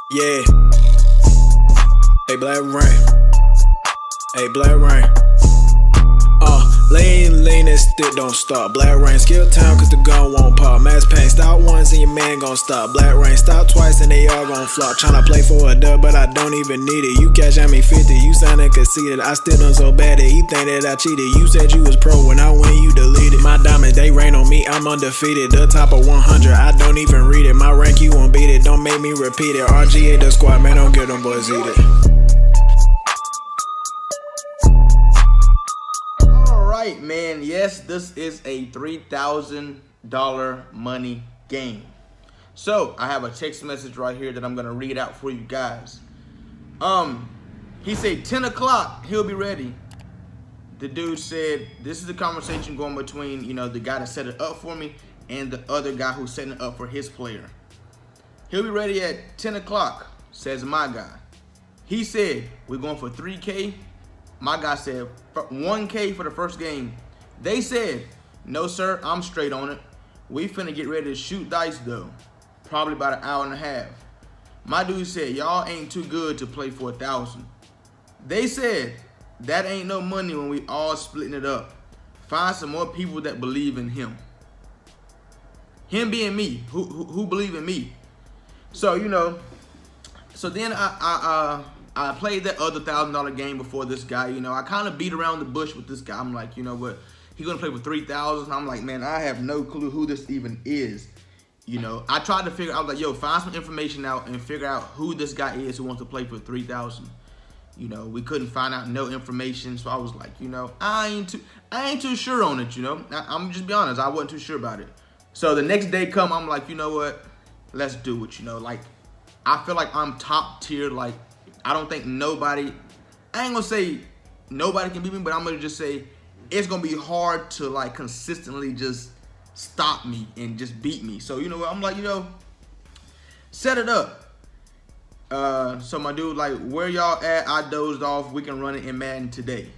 Yeah. Hey, Blackreign. Hey, Blackreign. Lean and stick don't stop. Blackreign, skill time cause the gun won't pop. Mass pain, stop once and your man gon' stop. Blackreign, stop twice and they all gon' flop. Tryna play for a dub, but I don't even need it. You cash at me 50, you soundin' conceited. I still done so bad that he think that I cheated. You said you was pro when I win, you deleted. My diamonds, they rain on me, I'm undefeated. The top of 100, I don't even read it. My rank, you won't beat it, don't make me repeat it. RGA the squad, man, don't get them boys eat it. Right, man, yes, this is a $3,000 money game. So I have a text message right here that I'm gonna read out for you guys. He said 10 o'clock he'll be ready. The dude said this is the conversation going between, you know, the guy that set it up for me and the other guy who's setting it up for his player. He'll be ready at 10 o'clock, says my guy. He said we're going for 3K. My guy said 1K for the first game. They said, no sir, I'm straight on it. We finna get ready to shoot dice though. Probably about an hour and a half. My dude said, y'all ain't too good to play for 1,000. They said, that ain't no money when we all splitting it up. Find some more people that believe in him. Him being me, who believe in me. So, you know, so then I played that other $1,000 game before this guy. You know, I kind of beat around the bush with this guy. I'm like, you know what? He gonna play for 3,000. I'm like, man, I have no clue who this even is. You know, I tried to figure. I was like, yo, find some information out and figure out who this guy is who wants to play for 3,000. You know, we couldn't find out no information. So I was like, you know, I ain't too sure on it. You know, I'm just be honest. I wasn't too sure about it. So the next day come, I'm like, you know what? Let's do it. You know, like I feel like I'm top tier. Like, I don't think nobody, I ain't gonna say nobody can beat me, but I'm gonna just say it's gonna be hard to like consistently just stop me and just beat me. So, you know what, I'm like, you know, set it up. So my dude like, where y'all at? I dozed off, we can run it in Madden today.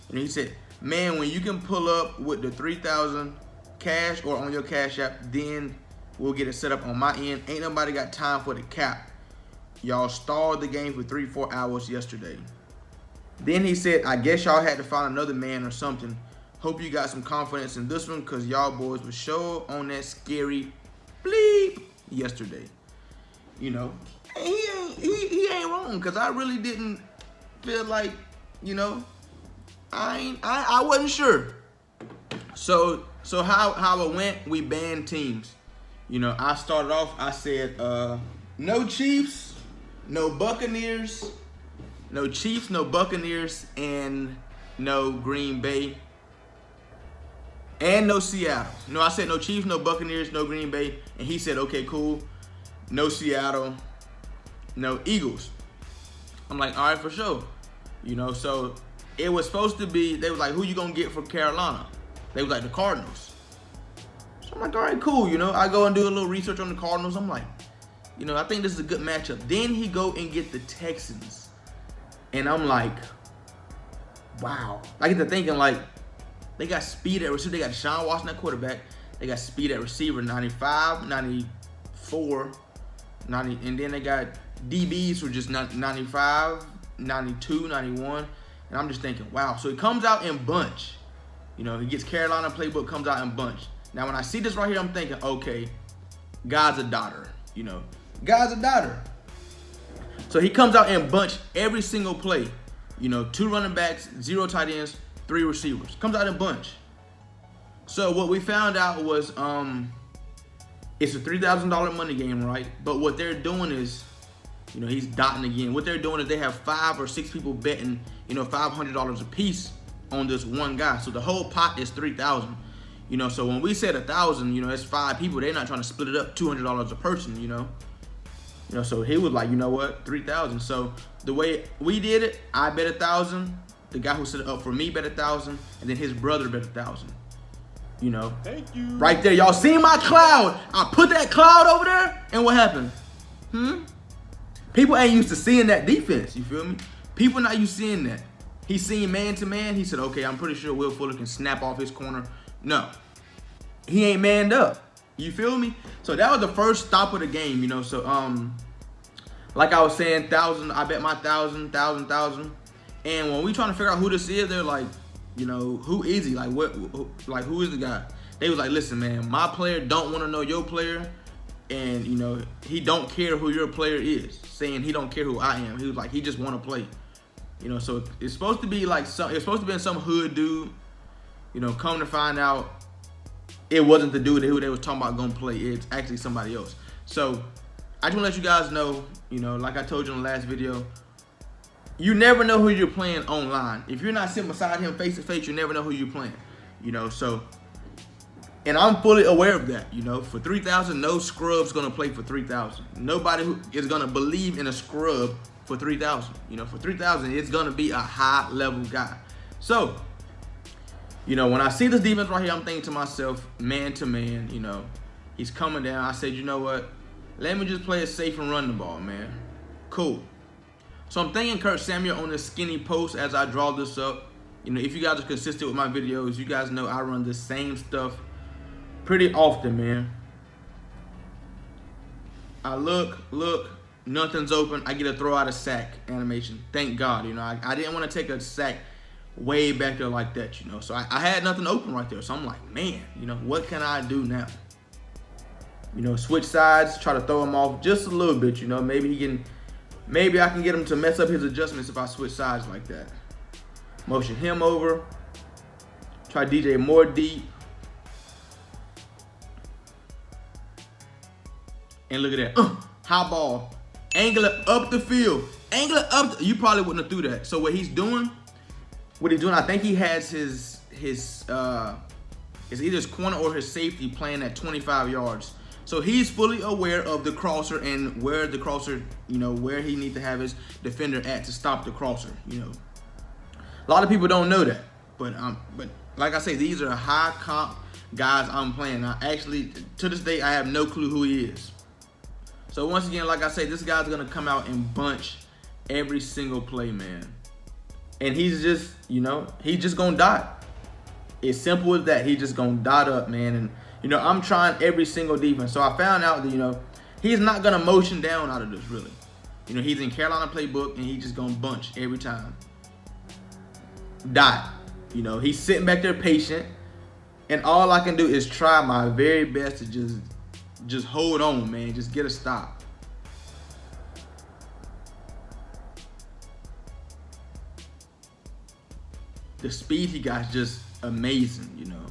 And he said, man, when you can pull up with the 3,000 cash or on your Cash App, then we'll get it set up on my end. Ain't nobody got time for the cap. Y'all stalled the game for 3-4 hours yesterday. Then he said, I guess y'all had to find another man or something. Hope you got some confidence in this one because y'all boys were sure on that scary bleep yesterday. You know, he ain't wrong because I really didn't feel like, you know, I wasn't sure. So how it went, we banned teams. You know, I started off, I said, no Chiefs, no Buccaneers, no Chiefs, no Buccaneers, and no Green Bay, and no Seattle. No, I said no Chiefs, no Buccaneers, no Green Bay, and he said, okay, cool, no Seattle, no Eagles. I'm like, all right, for sure. You know, so it was supposed to be, they were like, who you gonna get from Carolina? They was like, the Cardinals. So I'm like, all right, cool, you know. I go and do a little research on the Cardinals. I'm like, you know, I think this is a good matchup. Then he go and get the Texans. And I'm like, wow. I get to thinking, like, they got speed at receiver. They got Deshaun Watson at quarterback. They got speed at receiver, 95, 94, 90. And then they got DBs who are just 95, 92, 91. And I'm just thinking, wow. So he comes out in bunch. You know, he gets Carolina playbook, comes out in bunch. Now, when I see this right here, I'm thinking, okay, God's a daughter, you know. God's a daughter. So he comes out in bunch every single play. You know, 2 running backs, 0 tight ends, 3 receivers. Comes out in bunch. So what we found out was it's a $3,000 money game, right? But what they're doing is, you know, he's dotting again. What they're doing is they have 5 or 6 people betting, you know, $500 a piece on this one guy. So the whole pot is $3,000. You know, so when we said 1,000, you know, it's 5 people. They're not trying to split it up $200 a person, you know. You know, so he was like, you know what, 3,000. So the way we did it, I bet 1,000. The guy who set it up for me bet 1,000, and then his brother bet 1,000. You know, thank you. Right there, y'all seen my cloud? I put that cloud over there, and what happened? People ain't used to seeing that defense. You feel me? People not used to seeing that. He seen man to man. He said, okay, I'm pretty sure Will Fuller can snap off his corner. No, he ain't manned up. You feel me? So that was the first stop of the game, you know. So like I was saying, 1,000. I bet my 1,000. And when we trying to figure out who this is, they're like, you know, who is he? Like who is the guy? They was like, listen, man, my player don't want to know your player, and you know, he don't care who your player is. Saying he don't care who I am. He was like, he just want to play. You know, so it's supposed to be like it's supposed to be some hood dude. You know, come to find out, it wasn't the dude who they was talking about gonna play. It's actually somebody else. So I just want to let you guys know, you know, like I told you in the last video, you never know who you're playing online. If you're not sitting beside him face to face, you never know who you're playing. You know, so, and I'm fully aware of that. You know, for 3,000, no scrub's gonna play for 3,000. Nobody who is gonna believe in a scrub for 3,000. You know, for 3,000, it's gonna be a high level guy. So, you know, when I see this defense right here, I'm thinking to myself, man to man, you know, he's coming down. I said, you know what? Let me just play it safe and run the ball, man. Cool. So I'm thinking Kurt Samuel on this skinny post as I draw this up. You know, if you guys are consistent with my videos, you guys know I run the same stuff pretty often, man. I look, nothing's open. I get a throw out a sack animation. Thank God, you know. I didn't want to take a sack way back there like that, you know. So I had nothing open right there. So I'm like, man, you know, what can I do now? You know, switch sides, try to throw him off just a little bit, you know. Maybe I can get him to mess up his adjustments if I switch sides like that. Motion him over. Try DJ more deep. And look at that. High ball. Angle it up the field. Angle it up. You probably wouldn't have threw that. So what he's doing, I think he has his either his corner or his safety playing at 25 yards. So he's fully aware of the crosser and where the crosser, you know, where he needs to have his defender at to stop the crosser, you know. A lot of people don't know that. But like I say, these are high comp guys I'm playing. Now, actually, to this day, I have no clue who he is. So once again, like I say, this guy's going to come out and bunch every single play, man. And he's just, you know, he's just going to dot. It's simple as that. He's just going to dot up, man. And, you know, I'm trying every single defense. So I found out that, you know, he's not going to motion down out of this, really. You know, he's in Carolina Playbook, and he's just going to bunch every time. Dot. You know, he's sitting back there patient. And all I can do is try my very best to just hold on, man. Just get a stop. The speed he got is just amazing, you know.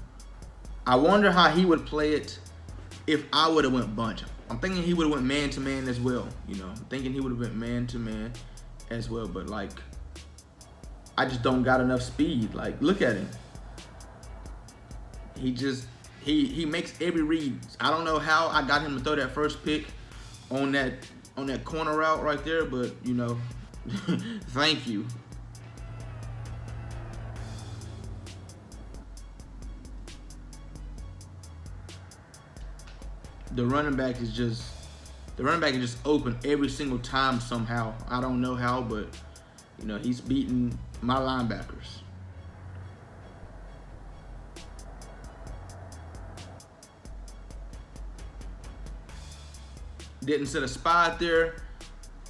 I wonder how he would play it if I would have went bunch. I'm thinking he would have went man-to-man as well, you know. I'm thinking he would have went man-to-man as well, but, like, I just don't got enough speed. Like, look at him. He makes every read. I don't know how I got him to throw that first pick on that corner route right there, but, you know, thank you. The running back is just open every single time somehow. I don't know how, but, you know, he's beating my linebackers. Didn't set a spot there,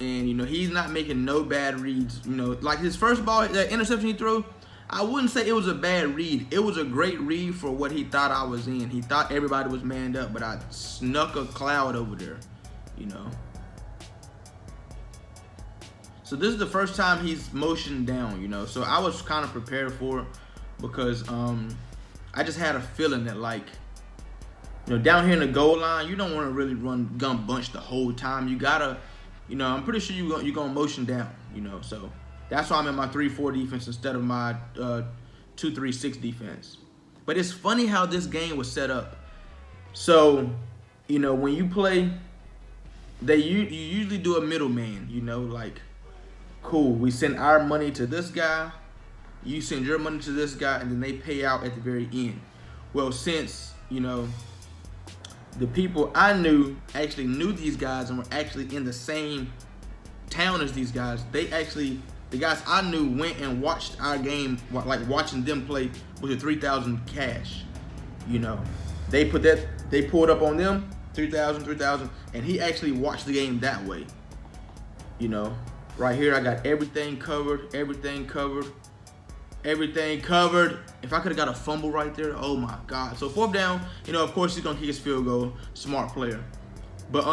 and, you know, he's not making no bad reads. You know, like his first ball, that interception he threw, I wouldn't say it was a bad read. It was a great read for what he thought I was in. He thought everybody was manned up, but I snuck a cloud over there, you know. So this is the first time he's motioned down, you know. So I was kind of prepared for it because I just had a feeling that, like, you know, down here in the goal line, you don't want to really run gun bunch the whole time. You gotta, you know, I'm pretty sure you're gonna motion down, you know. So that's why I'm in my 3-4 defense instead of my 2-3-6 defense. But it's funny how this game was set up. So, you know, when you play, you usually do a middleman, you know, like, cool, we send our money to this guy, you send your money to this guy, and then they pay out at the very end. Well, since, you know, the people I knew actually knew these guys and were actually in the same town as these guys, the guys I knew went and watched our game, like watching them play with the 3,000 cash. You know, they pulled up on them, 3,000, and he actually watched the game that way. You know, right here I got everything covered, everything covered, everything covered. If I could have got a fumble right there, oh my God. So 4th down, you know, of course he's gonna kick his field goal. Smart player. But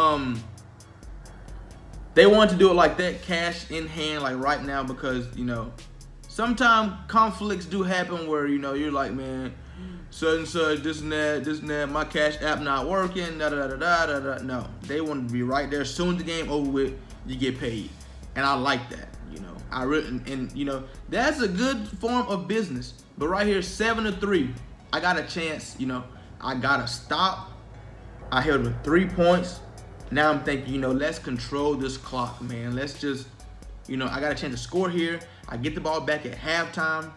they wanted to do it like that, cash in hand, like right now, because, you know, sometimes conflicts do happen where, you know, you're like, man, such and such, this and that, my cash app not working, da da da da da da. No, they want to be right there. As soon as the game over with, you get paid, and I like that. You know, I really, and you know, that's a good form of business. But right here, 7-3, I got a chance. You know, I got to stop. I held with 3 points. Now I'm thinking, you know, let's control this clock, man. Let's just, you know, I got a chance to score here. I get the ball back at halftime.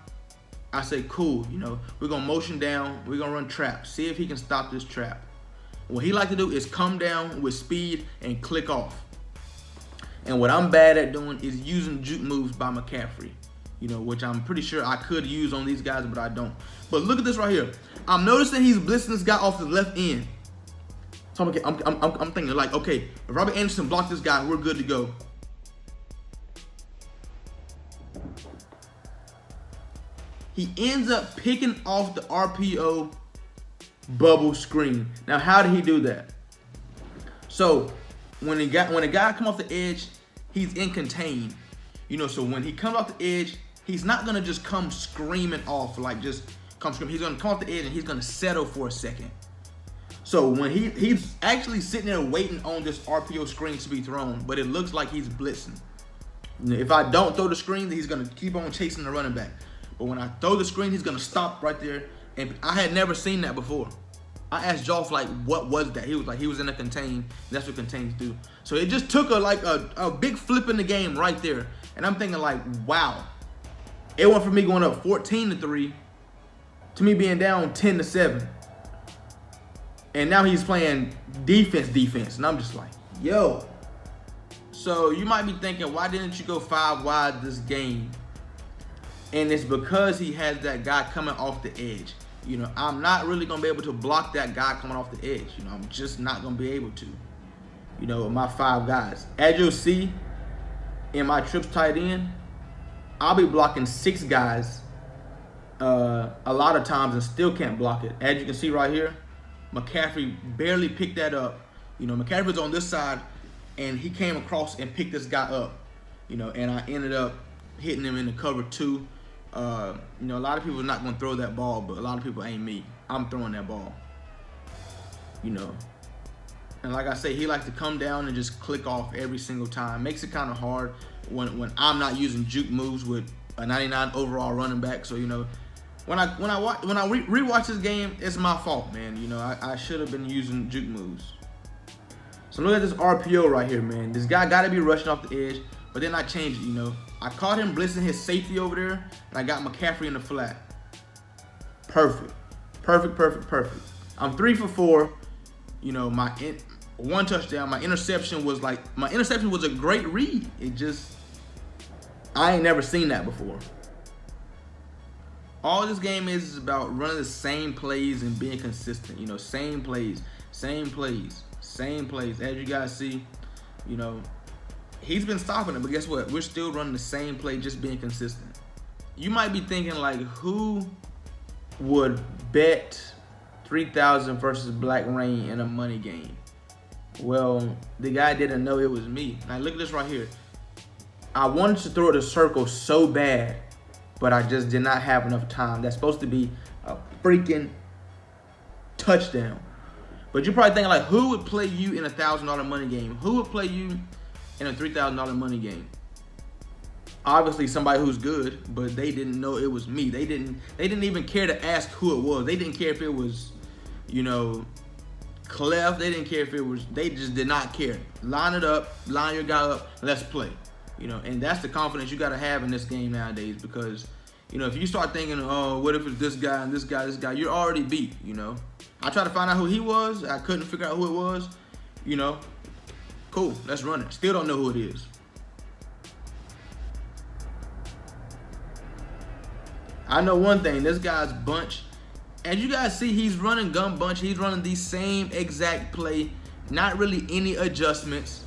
I say, cool, you know, we're going to motion down. We're going to run trap. See if he can stop this trap. What he like to do is come down with speed and click off. And what I'm bad at doing is using juke moves by McCaffrey, you know, which I'm pretty sure I could use on these guys, but I don't. But look at this right here. I'm noticing he's blitzing this guy off the left end. So I'm thinking like, okay, if Robert Anderson blocked this guy, we're good to go. He ends up picking off the RPO bubble screen. Now, how did he do that? So when a guy come off the edge, he's in contain. You know, so when he comes off the edge, he's not gonna just come screaming off, like just come screaming. He's gonna come off the edge and he's gonna settle for a second. So when he's actually sitting there waiting on this RPO screen to be thrown, but it looks like he's blitzing. If I don't throw the screen, he's gonna keep on chasing the running back. But when I throw the screen, he's gonna stop right there. And I had never seen that before. I asked Joff, like, what was that? He was like, he was in a contain. That's what contains do. So it just took a big flip in the game right there. And I'm thinking like, wow. It went from me going up 14-3 to me being down 10-7. And now he's playing defense. And I'm just like, yo. So you might be thinking, why didn't you go 5 wide this game? And it's because he has that guy coming off the edge. You know, I'm not really going to be able to block that guy coming off the edge. You know, I'm just not going to be able to. You know, my 5 guys. As you'll see in my trips tight end, I'll be blocking 6 guys a lot of times and still can't block it. As you can see right here, McCaffrey barely picked that up. You know, McCaffrey's on this side, and he came across and picked this guy up. You know, and I ended up hitting him in the cover 2. You know, a lot of people are not going to throw that ball, but a lot of people ain't me. I'm throwing that ball. You know. And like I say, he likes to come down and just click off every single time. Makes it kind of hard when I'm not using juke moves with a 99 overall running back. So, you know, when I rewatch this game, it's my fault, man. You know, I should have been using juke moves. So look at this RPO right here, man. This guy got to be rushing off the edge. But then I changed it, you know. I caught him blitzing his safety over there, and I got McCaffrey in the flat. Perfect. I'm 3 for 4. You know, my 1 touchdown. My interception was a great read. It just, I ain't never seen that before. All this game is about running the same plays and being consistent. You know, same plays. As you guys see, you know, he's been stopping it, but guess what? We're still running the same play, just being consistent. You might be thinking, like, who would bet 3,000 versus Blackreign in a money game? Well, the guy didn't know it was me. Now, look at this right here. I wanted to throw it a circle so bad, but I just did not have enough time. That's supposed to be a freaking touchdown. But you're probably thinking, like, who would play you in a $1,000 money game? Who would play you in a $3,000 money game? Obviously somebody who's good, but they didn't know it was me. They didn't even care to ask who it was. They didn't care if it was, you know, Clef. They didn't care if it was, they just did not care. Line it up, line your guy up, let's play. You know, and that's the confidence you gotta have in this game nowadays, because, you know, if you start thinking, oh, what if it's this guy and this guy, you're already beat, you know. I tried to find out who he was. I couldn't figure out who it was, you know. Cool, let's run it. Still don't know who it is. I know one thing, this guy's bunch. As you guys see, he's running gun bunch. He's running the same exact play, not really any adjustments.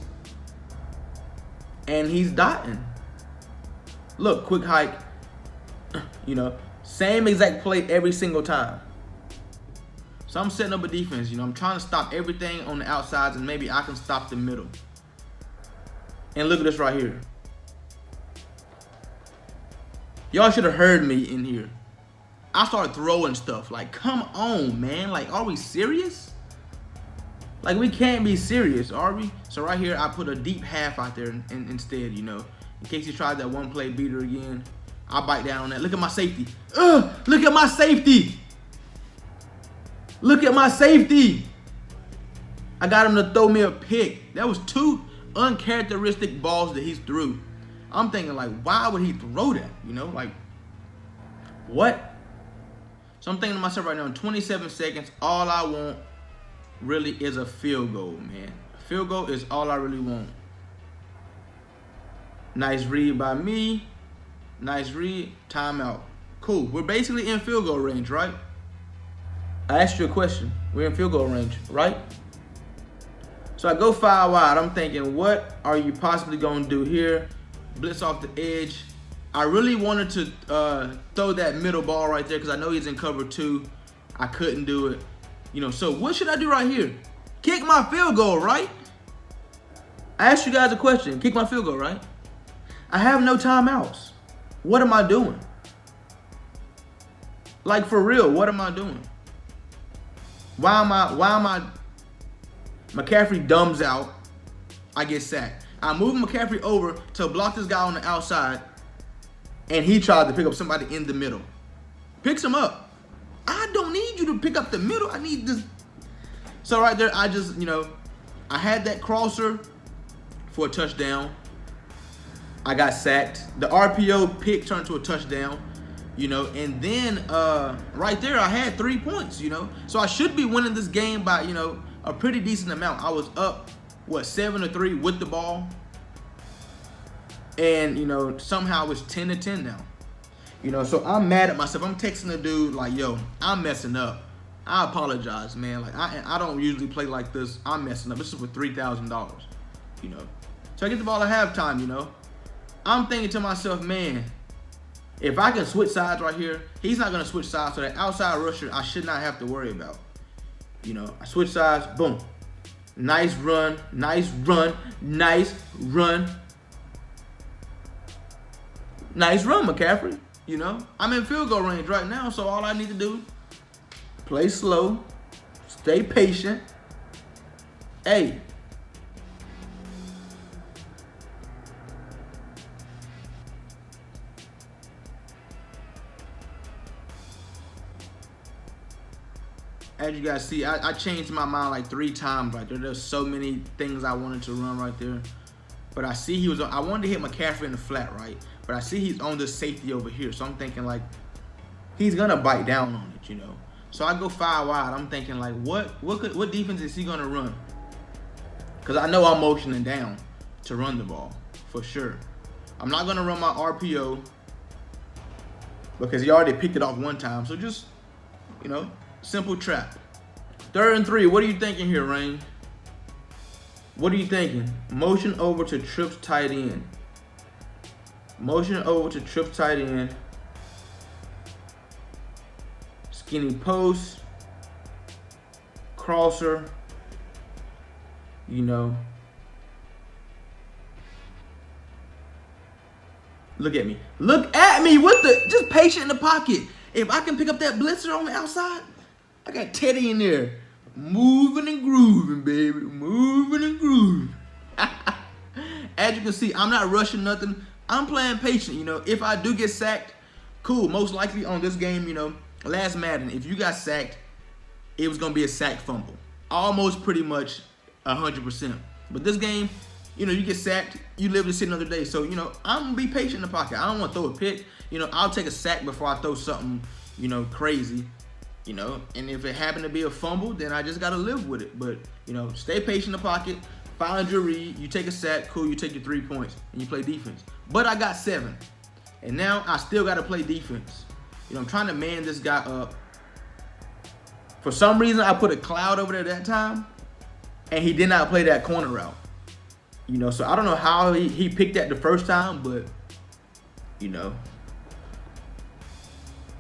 and he's dotting. Look, quick hike, you know, same exact play every single time. So I'm setting up a defense, you know, I'm trying to stop everything on the outsides, and maybe I can stop the middle. And look at this right here. Y'all should have heard me in here. I started throwing stuff. Like, come on, man. Like, are we serious? Like, we can't be serious, are we? So right here, I put a deep half out there instead, you know. In case he tried that one play beater again, I'll bite down on that. Look at my safety. Look at my safety. Look at my safety. I got him to throw me a pick. That was 2 uncharacteristic balls that he threw. I'm thinking, like, why would he throw that? You know, like, what? So I'm thinking to myself right now, in 27 seconds, all I want really is a field goal, man. A field goal is all I really want. Nice read by me. Nice read. Timeout. Cool. We're basically in field goal range, right? I asked you a question. We're in field goal range, right? So I go 5 wide. I'm thinking, what are you possibly going to do here? Blitz off the edge. I really wanted to throw that middle ball right there because I know he's in cover 2. I couldn't do it. You know, so what should I do right here? Kick my field goal, right? I asked you guys a question. Kick my field goal, right? I have no timeouts. What am I doing? Like, for real, what am I doing? Why am I McCaffrey dumbs out, I get sacked. I move McCaffrey over to block this guy on the outside, and he tried to pick up somebody in the middle. Picks him up. I don't need you to pick up the middle. I need this. So right there, I just, you know, I had that crosser for a touchdown. I got sacked. The RPO pick turned to a touchdown, you know, and then right there, I had 3 points, you know. So I should be winning this game by, you know, a pretty decent amount. I was up, what, 7-3 with the ball. And, you know, somehow it's 10-10 now. You know, so I'm mad at myself. I'm texting the dude like, yo, I'm messing up. I apologize, man. Like, I don't usually play like this. I'm messing up. This is for $3,000, you know. So I get the ball at halftime, you know. I'm thinking to myself, man, if I can switch sides right here, he's not going to switch sides. So that outside rusher, I should not have to worry about. You know, I switch sides, boom. Nice run, nice run, nice run. Nice run, McCaffrey. You know, I'm in field goal range right now, so all I need to do, play slow, stay patient. Hey. As you guys see, I changed my mind like 3 times right there. There's so many things I wanted to run right there. But I see he was, I wanted to hit McCaffrey in the flat, right? But I see he's on this safety over here. So I'm thinking like, he's gonna bite down on it, you know? So I go 5 wide. I'm thinking like, what defense is he gonna run? Because I know I'm motioning down to run the ball, for sure. I'm not gonna run my RPO because he already picked it off 1 time. So just, you know, simple trap. 3rd and 3. What are you thinking here, Rain? What are you thinking? Motion over to trips tight end. Motion over to trips tight end. Skinny post. Crosser. You know. Look at me. Look at me with the, just patient in the pocket. If I can pick up that blitzer on the outside, I got Teddy in there. Moving and grooving, baby. Moving and grooving. As you can see, I'm not rushing nothing. I'm playing patient, you know. If I do get sacked, cool. Most likely on this game, you know, last Madden, if you got sacked, it was going to be a sack fumble. Almost pretty much 100%. But this game, you know, you get sacked, you live to see another day. So, you know, I'm going to be patient in the pocket. I don't want to throw a pick. You know, I'll take a sack before I throw something, you know, crazy. You know, and if it happened to be a fumble, then I just got to live with it. But, you know, stay patient in the pocket, find your read, you take a sack, cool, you take your 3 points, and you play defense. But I got 7, and now I still got to play defense. You know, I'm trying to man this guy up. For some reason, I put a cloud over there that time, and he did not play that corner route. You know, so I don't know how he picked that the first time, but, you know.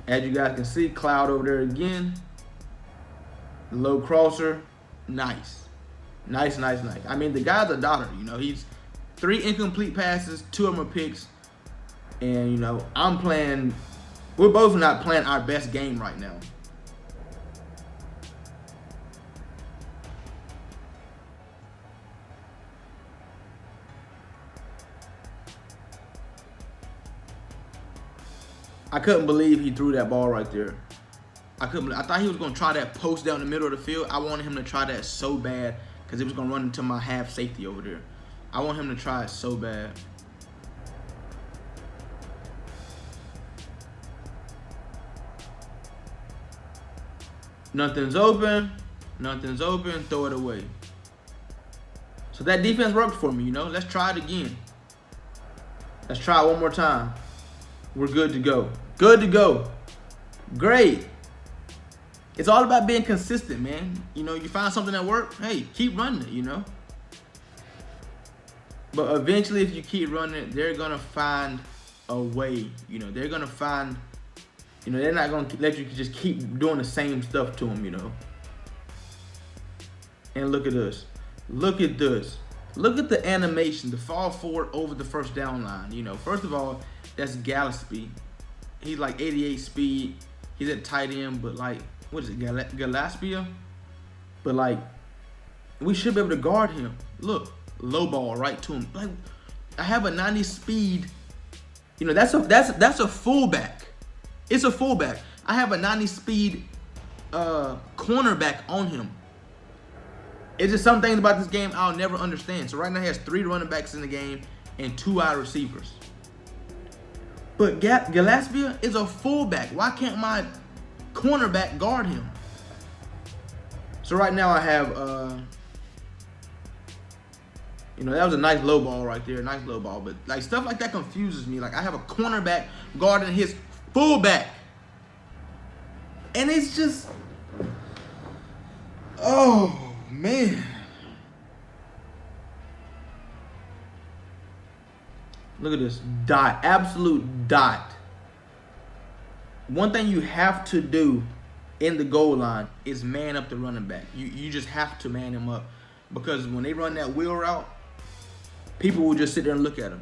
As you guys can see, Cloud over there again. Low crosser. Nice. Nice, nice, nice. I mean, the guy's a daughter, you know. He's 3 incomplete passes, 2 of them are picks. And, you know, we're both not playing our best game right now. I couldn't believe he threw that ball right there. I thought he was going to try that post down the middle of the field. I wanted him to try that so bad because it was going to run into my half safety over there. I want him to try it so bad. Nothing's open. Nothing's open. Throw it away. So that defense worked for me, you know. Let's try it again. Let's try it one more time. We're good to go. Good to go. Great. It's all about being consistent, man. You know, you find something that works, hey, keep running it, you know. But eventually, if you keep running it, they're going to find a way. You know, they're going to find, you know, they're not going to let you just keep doing the same stuff to them, you know. And look at this. Look at this. Look at the animation, the fall forward over the first down line. You know, first of all, that's Gillespie. He's like 88 speed. He's at tight end, but like, what is it, Gillespie? But like, we should be able to guard him. Look, low ball right to him. Like, I have a 90 speed. You know, that's a fullback. It's a fullback. I have a 90 speed cornerback on him. It's just some things about this game I'll never understand. So right now he has 3 running backs in the game and 2 wide receivers. But Gillespie is a fullback. Why can't my cornerback guard him? So right now I have, you know, that was a nice low ball right there. Nice low ball. But like stuff like that confuses me. Like I have a cornerback guarding his fullback. And it's just, oh, man. Look at this. Dot. Absolute dot. One thing you have to do in the goal line is man up the running back. You just have to man him up. Because when they run that wheel route, people will just sit there and look at him.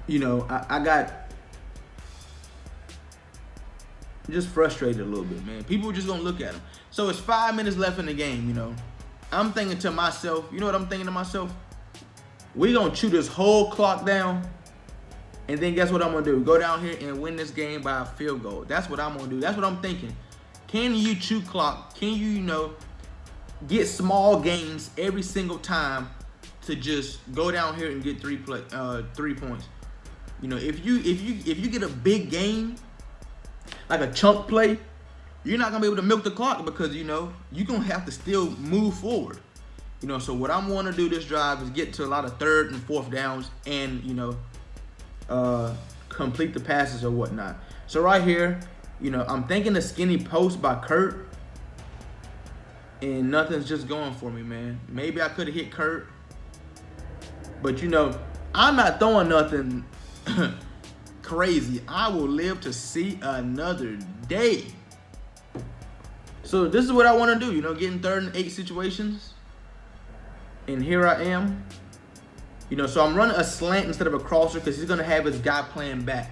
You know, I got just frustrated a little bit, man. People are just going to look at him. So it's 5 minutes left in the game, you know. I'm thinking to myself, you know what I'm thinking to myself? We're going to chew this whole clock down. And then guess what I'm going to do? Go down here and win this game by a field goal. That's what I'm going to do. That's what I'm thinking. Can you chew clock? Can you, you know, get small gains every single time to just go down here and get 3 points? You know, if you get a big game, like a chunk play, you're not going to be able to milk the clock because, you know, you're going to have to still move forward. You know, so what I'm want to do this drive is get to a lot of 3rd and 4th downs and, you know, complete the passes or whatnot. So right here, you know, I'm thinking the skinny post by Kurt, and nothing's just going for me, man. Maybe I could have hit Kurt, but, you know, I'm not throwing nothing crazy. I will live to see another day. So this is what I want to do, you know, getting 3rd and 8 situations. And here I am. You know, so I'm running a slant instead of a crosser because he's going to have his guy playing back.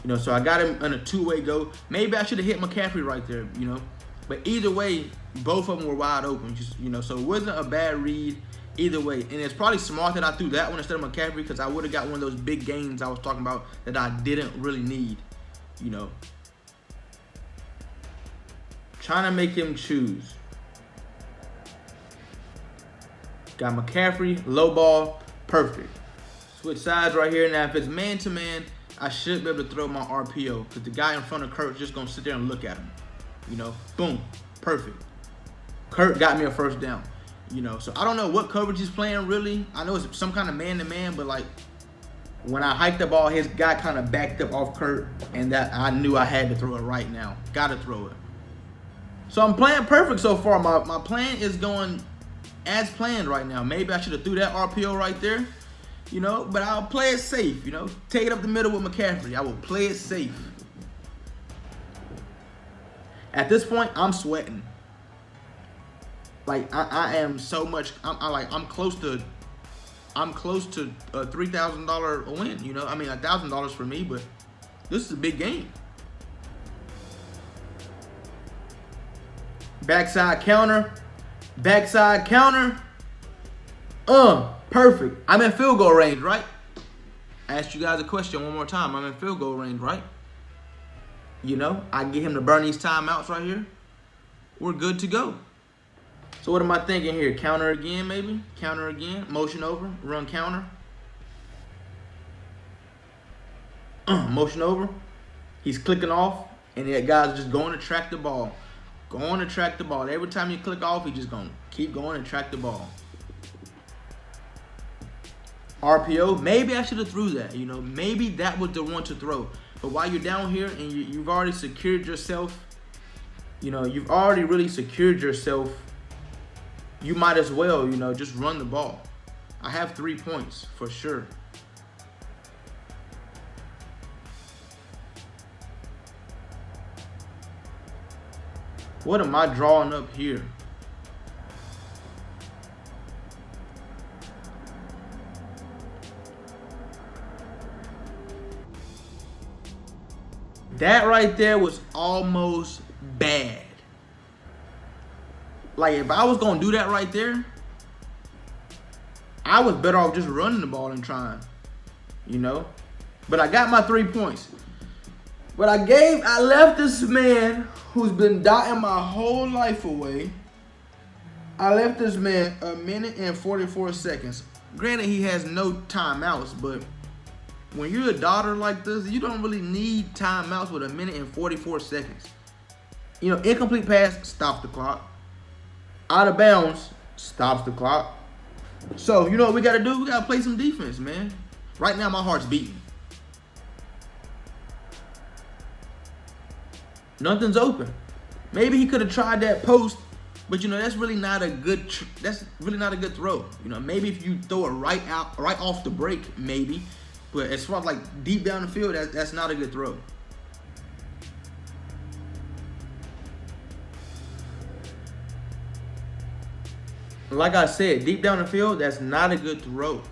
You know, so I got him on a 2-way go. Maybe I should have hit McCaffrey right there, you know. But either way, both of them were wide open. Just, you know, so it wasn't a bad read either way. And it's probably smart that I threw that one instead of McCaffrey because I would have got one of those big gains I was talking about that I didn't really need, you know. Trying to make him choose. Got McCaffrey, low ball, perfect. Switch sides right here. Now, if it's man-to-man, I should be able to throw my RPO because the guy in front of Kurt's just going to sit there and look at him. You know, boom, perfect. Kurt got me a 1st down. You know, so I don't know what coverage he's playing really. I know it's some kind of man-to-man, but like when I hiked the ball, his guy kind of backed up off Kurt, and that I knew I had to throw it right now. Got to throw it. So I'm playing perfect so far. My plan is going as planned right now. Maybe I should have threw that RPO right there, you know, but I'll play it safe, you know. Take it up the middle with McCaffrey. I will play it safe. At this point, I'm sweating. Like I am so much. I'm close to a $3,000 win. You know, I mean $1,000 for me, but this is a big game. Backside counter, backside counter. Perfect. I'm in field goal range, right? I asked you guys a question one more time. I'm in field goal range, right? You know, I get him to burn these timeouts right here. We're good to go. So what am I thinking here? Counter again, maybe? Counter again. Motion over. Run counter. Motion over. He's clicking off. And that guy's just going to track the ball. Going to track the ball. Every time you click off, he's just going to keep going and track the ball. RPO. Maybe I should have threw that. You know, maybe that was the one to throw. But while you're down here and you've already secured yourself, you know, you've already really secured yourself, you might as well, you know, just run the ball. I have 3 points for sure. What am I drawing up here? That right there was almost bad. Like, if I was going to do that right there, I was better off just running the ball and trying, you know? But I got my 3 points. But I left this man who's been dotting my whole life away. I left this man 1 minute and 44 seconds. Granted, he has no timeouts, but when you're a dotter like this, you don't really need timeouts with 1 minute and 44 seconds. You know, incomplete pass, stop the clock. Out of bounds, stops the clock. So, you know what we got to do? We got to play some defense, man. Right now, my heart's beating. Nothing's open. Maybe he could have tried that post, but you know that's really not a good. That's really not a good throw. You know, maybe if you throw it right off the break, maybe. But as far as like deep down the field, that's not a good throw. Like I said, deep down the field, that's not a good throw.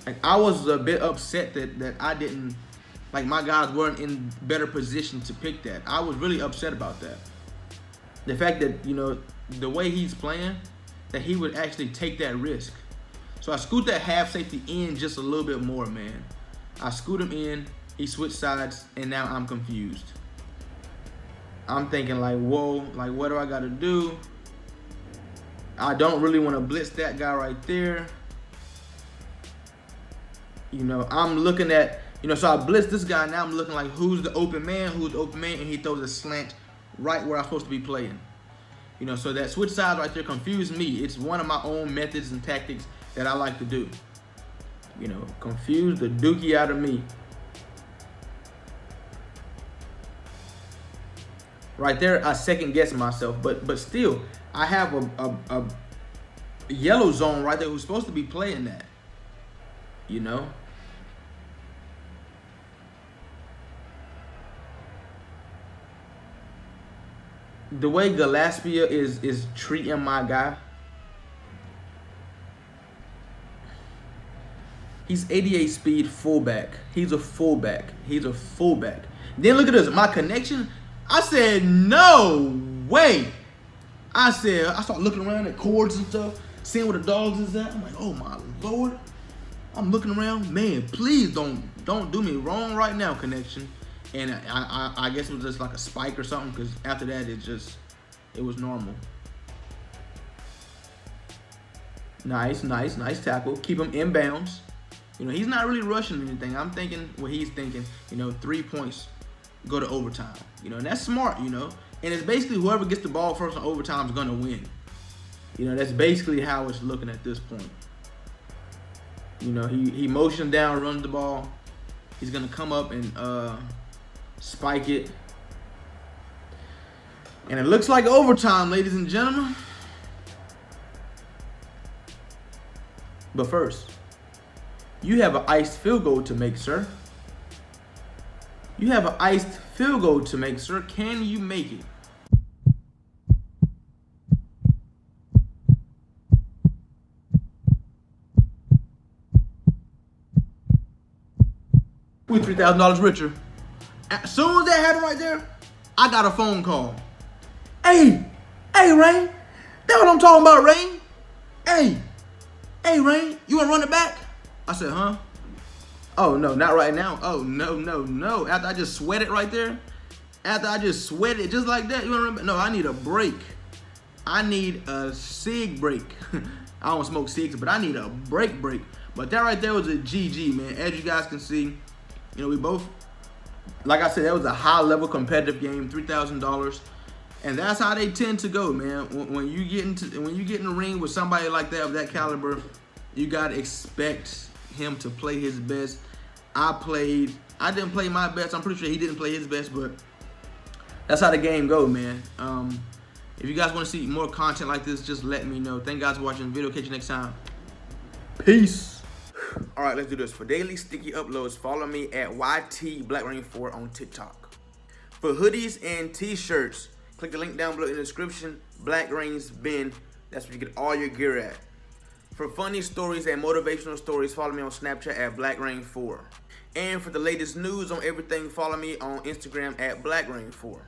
Like I was a bit upset that I didn't. Like, my guys weren't in better position to pick that. I was really upset about that. The fact that, you know, the way he's playing, that he would actually take that risk. So I scoot that half safety in just a little bit more, man. I scoot him in, he switched sides, and now I'm confused. I'm thinking like, whoa, like what do I got to do? I don't really want to blitz that guy right there. You know, I'm looking at, you know, so I blitz this guy. Now I'm looking like who's the open man, and he throws a slant right where I'm supposed to be playing. You know, so that switch sides right there confused me. It's one of my own methods and tactics that I like to do. You know, confuse the dookie out of me. Right there, I second guess myself, but still, I have a yellow zone right there who's supposed to be playing that. You know. The way Gillespie is treating my guy, he's 88 speed fullback. He's a fullback. He's a fullback. Then look at this, my connection. I said, no way. I started looking around at cords and stuff, seeing where the dogs is at. I'm like, oh my Lord. I'm looking around, man, please don't do me wrong right now, connection. And I guess it was just like a spike or something, because after that, it was normal. Nice tackle. Keep him in bounds. You know, he's not really rushing anything. I'm thinking what he's thinking, you know, 3 points, go to overtime. You know, and that's smart, you know. And it's basically whoever gets the ball first in overtime is going to win. You know, that's basically how it's looking at this point. You know, he motioned down, runs the ball. He's going to come up and spike it. And it looks like overtime, ladies and gentlemen. But first, you have an iced field goal to make, sir. You have an iced field goal to make, sir. Can you make it? We $3,000 richer. As soon as that happened right there, I got a phone call. Hey, Rain. That's what I'm talking about, Rain. Hey, Rain, you wanna run it back? I said, huh? Oh, no, not right now. Oh, no. After I just sweat it right there, after I just sweat it just like that, you wanna run back? No, I need a break. I need a cig break. I don't smoke cigs, but I need a break. But that right there was a GG, man. As you guys can see, you know, we both, like I said, that was a high-level competitive game, $3,000, and that's how they tend to go, man. When you get in the ring with somebody like that of that caliber, you gotta expect him to play his best. I didn't play my best. I'm pretty sure he didn't play his best, but that's how the game go, man. If you guys want to see more content like this, just let me know. Thank you guys for watching the video. Catch you next time. Peace. All right, let's do this. For daily sticky uploads, follow me at YT_Blackreign4 on TikTok. For hoodies and t-shirts, click the link down below in the description. Blackreign's bin. That's where you get all your gear at. For funny stories and motivational stories, follow me on Snapchat at Blackreign4. And for the latest news on everything, follow me on Instagram at Blackreign4.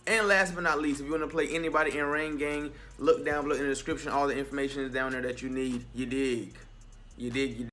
And last but not least, if you want to play anybody in Rain Gang, look down below in the description. All the information is down there that you need. You dig?